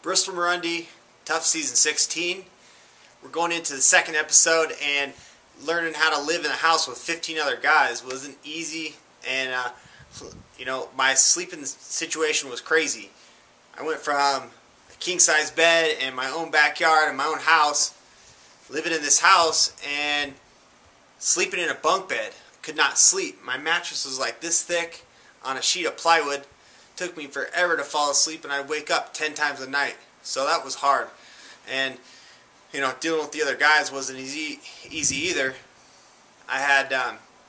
Bristol Marunde, Tough Season 16. We're going into the second episode, and learning how to live in a house with 15 other guys wasn't easy, and my sleeping situation was crazy. I went from a king-size bed and my own backyard and my own house, living in this house, and sleeping in a bunk bed. Could not sleep. My mattress was like this thick on a sheet of plywood. Took me forever to fall asleep, and I'd wake up 10 times a night. So that was hard. And dealing with the other guys wasn't easy either. I had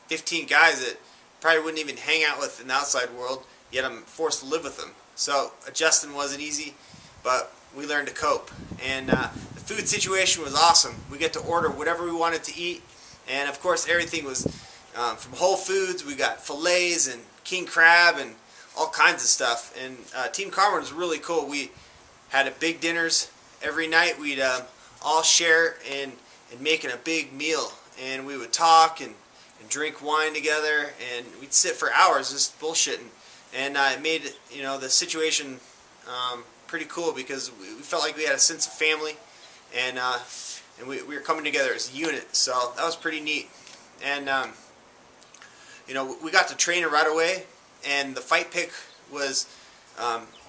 15 guys that probably wouldn't even hang out with in the outside world, yet I'm forced to live with them. So adjusting wasn't easy, but we learned to cope. And the food situation was awesome. We get to order whatever we wanted to eat, and of course everything was from Whole Foods. We got fillets and king crab and all kinds of stuff. And Team Carmen was really cool. We had a big dinners every night. We'd all share in making a big meal, and we would talk and drink wine together, and we'd sit for hours just bullshitting. And it made the situation pretty cool, because we felt like we had a sense of family, and we were coming together as a unit. So that was pretty neat. And we got to training right away, and the fight pick was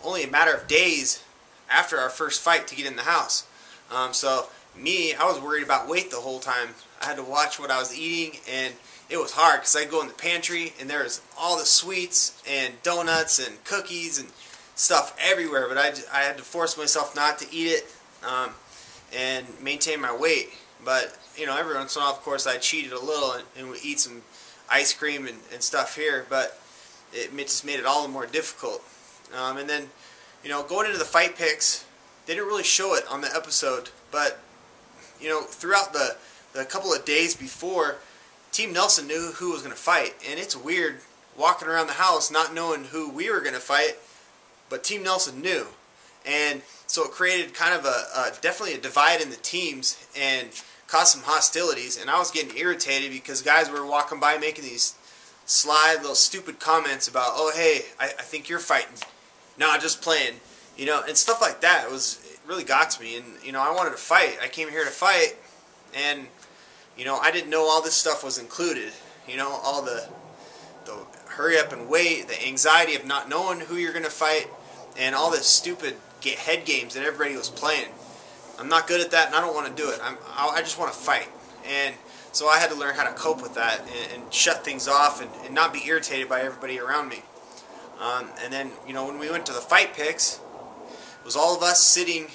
only a matter of days after our first fight to get in the house. So I was worried about weight the whole time. I had to watch what I was eating, and it was hard because I'd go in the pantry and there was all the sweets and donuts and cookies and stuff everywhere, but I had to force myself not to eat it and maintain my weight. But every once in a while, of course, I cheated a little and would eat some ice cream and stuff here, but it just made it all the more difficult. And then going into the fight picks, they didn't really show it on the episode, but throughout the couple of days before, Team Nelson knew who was going to fight. And it's weird walking around the house not knowing who we were going to fight, but Team Nelson knew. And so it created kind of definitely a divide in the teams and caused some hostilities. And I was getting irritated because guys were walking by making these sly little stupid comments about, oh hey, I think you're fighting. No, just playing. And stuff like that. It really got to me. And I wanted to fight. I came here to fight, and I didn't know all this stuff was included. All the hurry up and wait, the anxiety of not knowing who you're going to fight, and all this stupid head games that everybody was playing. I'm not good at that, and I don't want to do it. I just want to fight. And so I had to learn how to cope with that and shut things off and not be irritated by everybody around me. And then, when we went to the fight picks, it was all of us sitting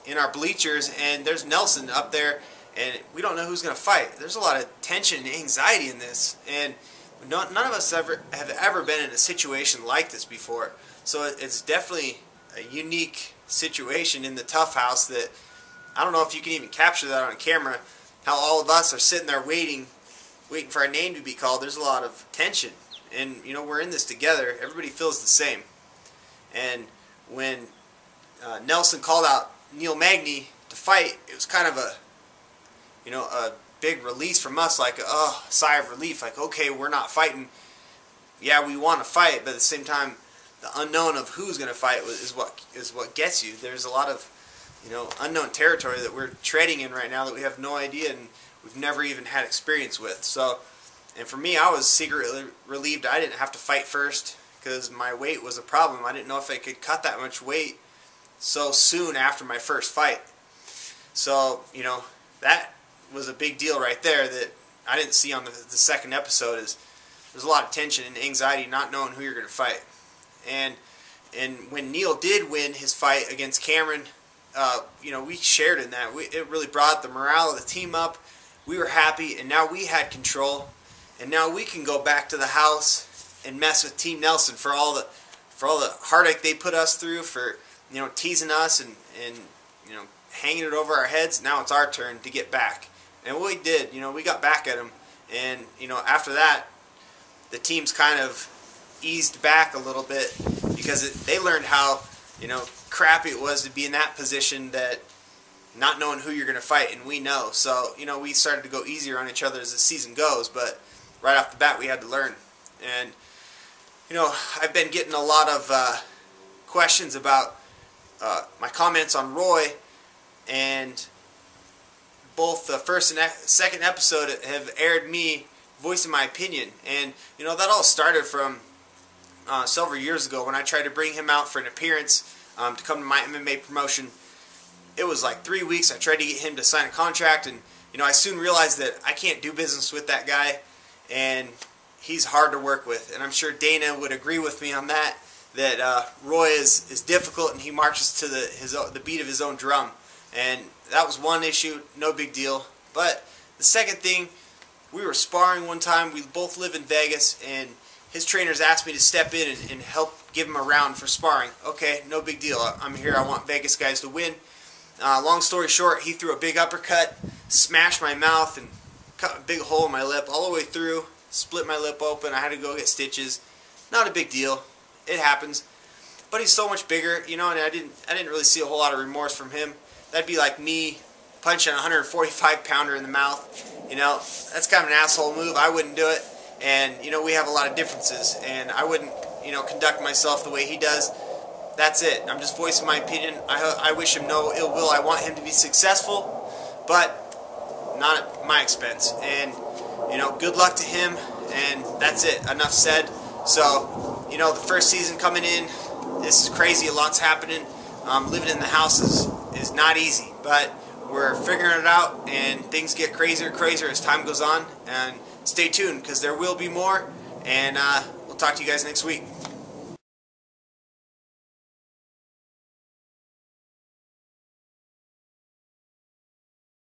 in our bleachers, and there's Nelson up there, and we don't know who's going to fight. There's a lot of tension and anxiety in this, and none of us have ever been in a situation like this before. So it's definitely a unique situation in the Tough House that I don't know if you can even capture that on camera, how all of us are sitting there waiting for our name to be called. There's a lot of tension, and we're in this together. Everybody feels the same. And when Nelson called out Neil Magny to fight, it was kind of a big release from us, like a sigh of relief, like, okay, we're not fighting. Yeah, we want to fight, but at the same time, the unknown of who's going to fight is what gets you. There's a lot of unknown territory that we're treading in right now that we have no idea and we've never even had experience with. So, and for me, I was secretly relieved I didn't have to fight first, because my weight was a problem. I didn't know if I could cut that much weight so soon after my first fight. So, that was a big deal right there that I didn't see on the second episode. Is there's a lot of tension and anxiety not knowing who you're going to fight. And when Neil did win his fight against Cameron, we shared in that. It really brought the morale of the team up. We were happy, and now we had control, and now we can go back to the house and mess with Team Nelson for all the heartache they put us through, for teasing us and hanging it over our heads. Now it's our turn to get back. And what we did, we got back at them. And, after that, the teams kind of eased back a little bit, because they learned how, crappy it was to be in that position, that not knowing who you're going to fight, and we know. So, we started to go easier on each other as the season goes, but right off the bat we had to learn. And, I've been getting a lot of questions about my comments on Roy, and both the first and second episode have aired me voicing my opinion. And you know, that all started from several years ago when I tried to bring him out for an appearance to come to my MMA promotion. It was like 3 weeks. I tried to get him to sign a contract, and you know, I soon realized that I can't do business with that guy, and he's hard to work with. And I'm sure Dana would agree with me on that. That Roy is difficult, and he marches to the beat of his own drum. And that was one issue, no big deal. But the second thing, we were sparring one time. We both live in Vegas, and his trainers asked me to step in and help give him a round for sparring. Okay, no big deal. I'm here. I want Vegas guys to win. Long story short, he threw a big uppercut, smashed my mouth, and cut a big hole in my lip all the way through. Split my lip open. I had to go get stitches. Not a big deal. It happens. But he's so much bigger, you know, and I didn't really see a whole lot of remorse from him. That'd be like me punching a 145-pounder in the mouth. You know, that's kind of an asshole move. I wouldn't do it. And, you know, we have a lot of differences. And I wouldn't, you know, conduct myself the way he does. That's it. I'm just voicing my opinion. I wish him no ill will. I want him to be successful, but not at my expense. And, you know, good luck to him. And that's it. Enough said. So, you know, the first season coming in, this is crazy. A lot's happening. Living in the house is not easy, but we're figuring it out, and things get crazier and crazier as time goes on. And stay tuned, because there will be more, and we'll talk to you guys next week.